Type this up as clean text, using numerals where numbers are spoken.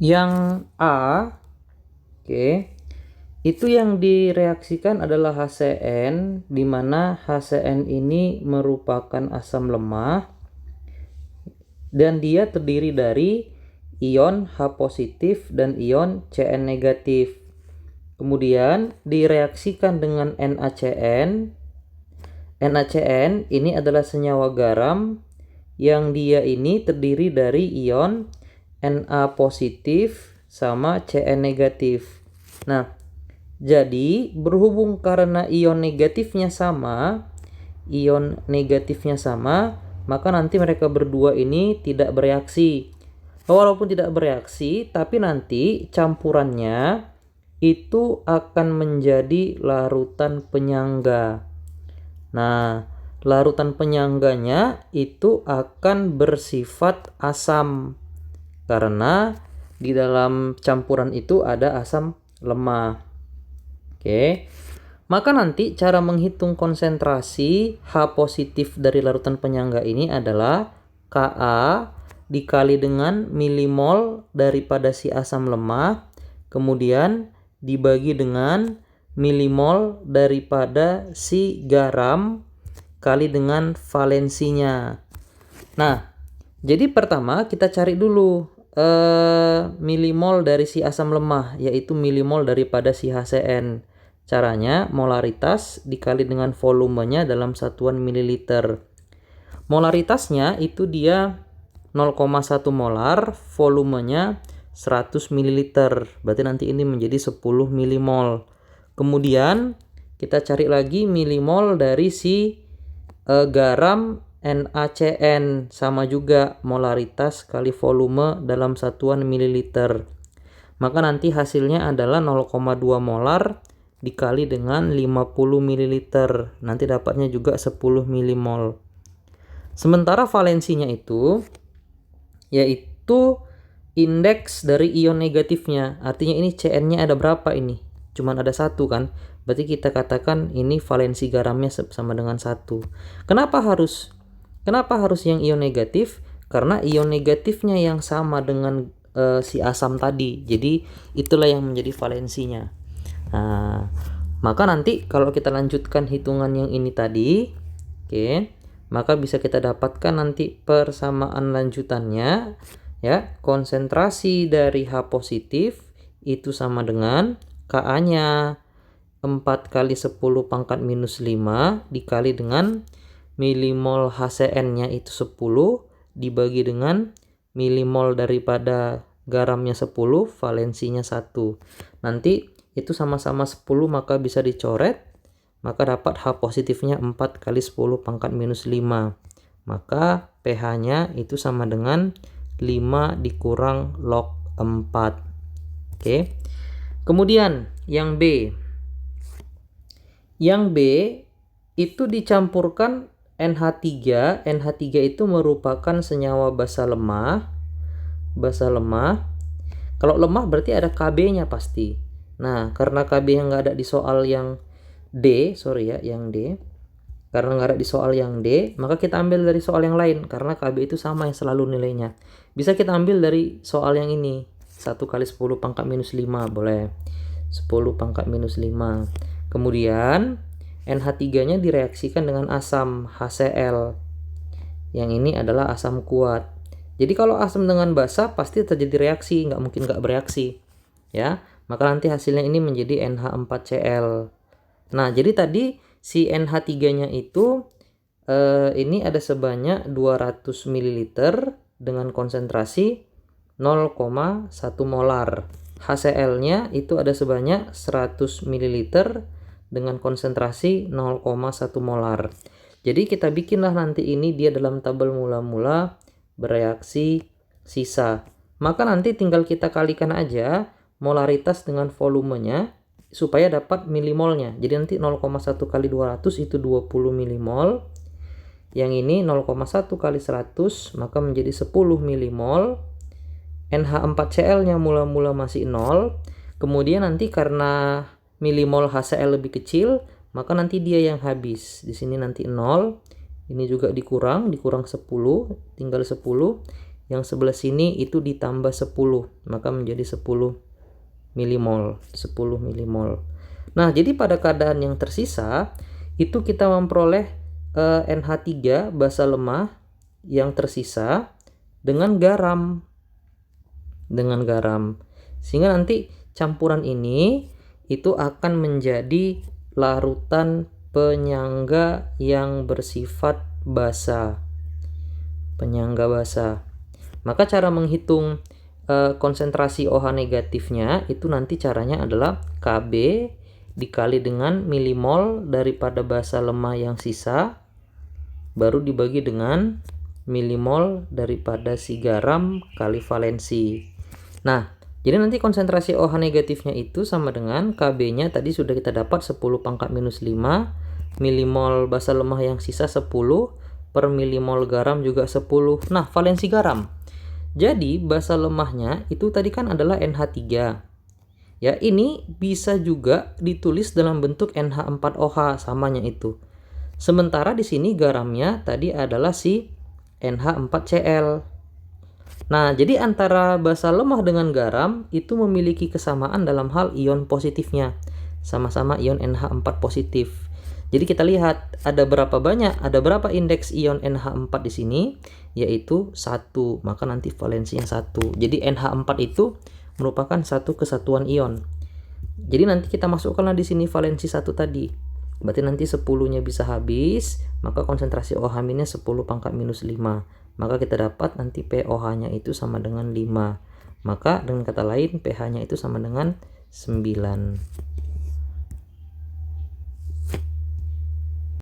Yang A, oke, itu yang direaksikan adalah HCN, di mana HCN ini merupakan asam lemah dan dia terdiri dari ion H positif dan ion Cn negatif. Kemudian direaksikan dengan NaCN. NaCN ini adalah senyawa garam yang dia ini terdiri dari ion Na positif sama Cn negatif. Nah, jadi berhubung karena ion negatifnya sama, maka nanti mereka berdua ini tidak bereaksi. Walaupun tidak bereaksi, tapi nanti campurannya itu akan menjadi larutan penyangga. Nah, larutan penyangganya itu akan bersifat asam karena di dalam campuran itu ada asam lemah. Oke. Maka nanti cara menghitung konsentrasi H positif dari larutan penyangga ini adalah Ka dikali dengan milimol daripada si asam lemah, kemudian dibagi dengan milimol daripada si garam kali dengan valensinya. Nah, jadi pertama kita cari dulu milimol dari si asam lemah, yaitu milimol daripada si HCN. Caranya molaritas dikali dengan volumenya dalam satuan mililiter. Molaritasnya itu dia 0,1 molar, volumenya 100 ml. Berarti nanti ini menjadi 10 milimol. Kemudian kita cari lagi milimol dari si garam NaCN, sama juga molaritas kali volume dalam satuan mililiter. Maka nanti hasilnya adalah 0,2 molar dikali dengan 50 ml. Nanti dapatnya juga 10 milimol. Sementara valensinya itu yaitu indeks dari ion negatifnya. Artinya ini Cn-nya ada berapa ini? Cuman ada 1 kan? Berarti kita katakan ini valensi garamnya sama dengan 1. Kenapa harus yang ion negatif? Karena ion negatifnya yang sama dengan si asam tadi. Jadi itulah yang menjadi valensinya. Nah, maka nanti kalau kita lanjutkan hitungan yang ini tadi, oke, maka bisa kita dapatkan nanti persamaan lanjutannya, ya. Konsentrasi dari H positif itu sama dengan Ka-nya 4 kali 10 pangkat minus 5 dikali dengan milimol HCN-nya itu 10 dibagi dengan milimol daripada garamnya 10, valensinya 1. Nanti itu sama-sama 10 maka bisa dicoret, maka dapat H positifnya 4 kali 10 pangkat minus 5. Maka pH-nya itu sama dengan 5 dikurang log 4. Oke. Kemudian yang B. Yang B itu dicampurkan NH3. NH3 itu merupakan senyawa basa lemah. Kalau lemah berarti ada Kb-nya pasti. Nah, karena Kb-nya nggak ada di soal yang D, karena nggak ada di soal yang D, maka kita ambil dari soal yang lain, karena Kb itu sama yang selalu nilainya. Bisa kita ambil dari soal yang ini, 1 kali 10 pangkat minus 5, boleh. 10 pangkat minus 5. Kemudian, NH3-nya direaksikan dengan asam HCl. Yang ini adalah asam kuat. Jadi kalau asam dengan basa pasti terjadi reaksi, nggak mungkin nggak bereaksi. Ya, maka nanti hasilnya ini menjadi NH4Cl. Nah, jadi tadi si NH3-nya itu ini ada sebanyak 200 ml dengan konsentrasi 0,1 molar. HCl-nya itu ada sebanyak 100 ml dengan konsentrasi 0,1 molar. Jadi kita bikinlah nanti ini dia dalam tabel mula-mula bereaksi sisa. Maka nanti tinggal kita kalikan aja molaritas dengan volumenya supaya dapat milimolnya. Jadi nanti 0,1 kali 200 itu 20 milimol. Yang ini 0,1 kali 100 maka menjadi 10 milimol. NH4Cl-nya mula-mula masih 0. Kemudian nanti karena milimol HCl lebih kecil, maka nanti dia yang habis. Di sini nanti 0. Ini juga dikurang 10, tinggal 10. yang sebelah sini itu ditambah 10, maka menjadi 10 milimol. Nah, jadi pada keadaan yang tersisa itu kita memperoleh NH3 basa lemah yang tersisa dengan garam. Sehingga nanti campuran ini itu akan menjadi larutan penyangga yang bersifat basa. Maka cara menghitung konsentrasi OH negatifnya itu nanti caranya adalah Kb dikali dengan milimol daripada basa lemah yang sisa, baru dibagi dengan milimol daripada si garam kali valensi. Nah, jadi nanti konsentrasi OH negatifnya itu sama dengan Kb-nya tadi sudah kita dapat 10 pangkat minus 5, milimol basa lemah yang sisa 10, per milimol garam juga 10. Nah, valensi garam. Jadi basa lemahnya itu tadi kan adalah NH3. Ya, ini bisa juga ditulis dalam bentuk NH4OH, samanya itu. Sementara di sini garamnya tadi adalah si NH4Cl. Nah, jadi antara basa lemah dengan garam itu memiliki kesamaan dalam hal ion positifnya. Sama-sama ion NH4 positif. Jadi kita lihat ada berapa indeks ion NH4 di sini, yaitu 1. Maka nanti valensinya 1. Jadi NH4 itu merupakan satu kesatuan ion. Jadi nanti kita masukkanlah di sini valensi 1 tadi. Berarti nanti 10-nya bisa habis, maka konsentrasi OH-nya 10 pangkat minus 5. Maka kita dapat nanti pOH-nya itu sama dengan 5. Maka dengan kata lain pH-nya itu sama dengan 9.